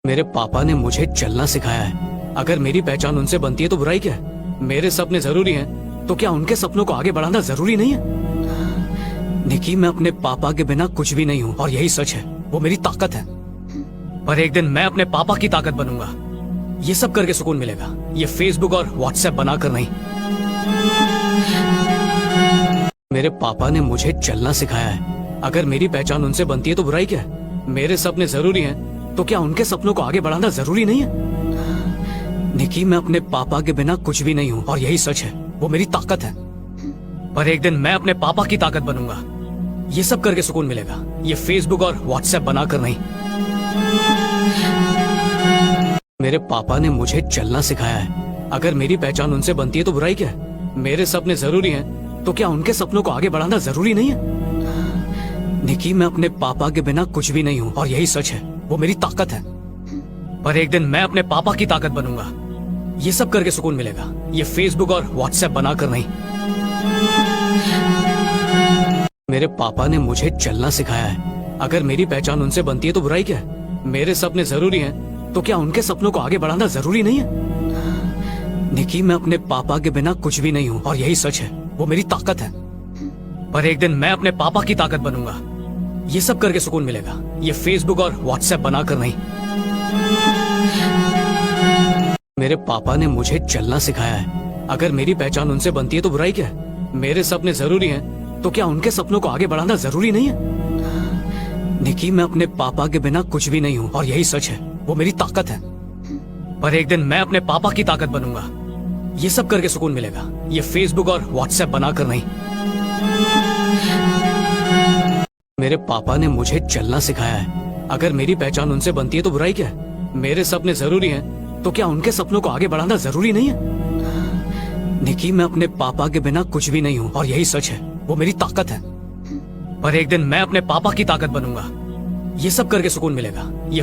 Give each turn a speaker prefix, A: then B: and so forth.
A: मेरे पापा ने मुझे चलना सिखाया है। अगर मेरी पहचान उनसे बनती है तो बुराई क्या है? मेरे सपने जरूरी हैं, तो क्या उनके सपनों को आगे बढ़ाना जरूरी नहीं है? निकी, मैं अपने पापा के बिना कुछ भी नहीं हूँ और यही सच है। वो मेरी ताकत है। पर एक दिन मैं अपने पापा की ताकत बनूंगा। ये सब करके सुकून मिलेगा, ये फेसबुक और व्हाट्सएप बनाकर नहीं। मेरे पापा ने मुझे चलना सिखाया है। अगर मेरी पहचान उनसे बनती है तो बुराई क्या है? मेरे सपने जरूरी हैं, तो क्या उनके सपनों को आगे बढ़ाना जरूरी नहीं है? निकी, मैं अपने पापा के बिना कुछ भी नहीं हूँ और यही सच है। वो मेरी ताकत है। पर एक दिन मैं अपने पापा की ताकत बनूंगा। ये सब करके सुकून मिलेगा, ये फेसबुक और व्हाट्सएप बनाकर नहीं। मेरे पापा ने मुझे चलना सिखाया है। अगर मेरी पहचान उनसे बनती है तो बुराई क्या है? मेरे सपने जरूरी हैं, तो क्या उनके सपनों को आगे बढ़ाना जरूरी नहीं है? निकी, मैं अपने पापा के बिना कुछ भी नहीं हूँ और यही सच है। वो मेरी ताकत है। पर एक दिन मैं अपने पापा की ताकत बनूंगा। ये सब करके सुकून मिलेगा, ये फेसबुक और व्हाट्सएप बनाकर नहीं। मेरे पापा ने मुझे चलना सिखाया है। अगर मेरी पहचान उनसे बनती है तो बुराई क्या है? मेरे सपने जरूरी हैं, तो क्या उनके सपनों को आगे बढ़ाना जरूरी नहीं है? निकी, मैं अपने पापा के बिना कुछ भी नहीं हूँ और यही सच है। वो मेरी ताकत है। पर एक दिन मैं अपने पापा की ताकत बनूंगा। ये सब करके सुकून मिलेगा, ये फेसबुक और व्हाट्सएप बनाकर नहीं। मेरे पापा ने मुझे चलना सिखाया है। अगर मेरी पहचान उनसे बनती है तो बुराई क्या है? मेरे सपने जरूरी हैं, तो क्या उनके सपनों को आगे बढ़ाना जरूरी नहीं है? निकी, मैं अपने पापा के बिना कुछ भी नहीं हूँ और यही सच है। वो मेरी ताकत है। पर एक दिन मैं अपने पापा की ताकत बनूंगा। ये सब करके सुकून मिलेगा, ये फेसबुक और व्हाट्सएप बनाकर नहीं। मेरे पापा ने मुझे चलना सिखाया है। अगर मेरी पहचान उनसे बनती है तो बुराई क्या है? मेरे सपने जरूरी हैं, तो क्या उनके सपनों को आगे बढ़ाना जरूरी नहीं है? निकी, मैं अपने पापा के बिना कुछ भी नहीं हूँ और यही सच है। वो मेरी ताकत है। पर एक दिन मैं अपने पापा की ताकत बनूंगा। ये सब करके सुकून मिलेगा, ये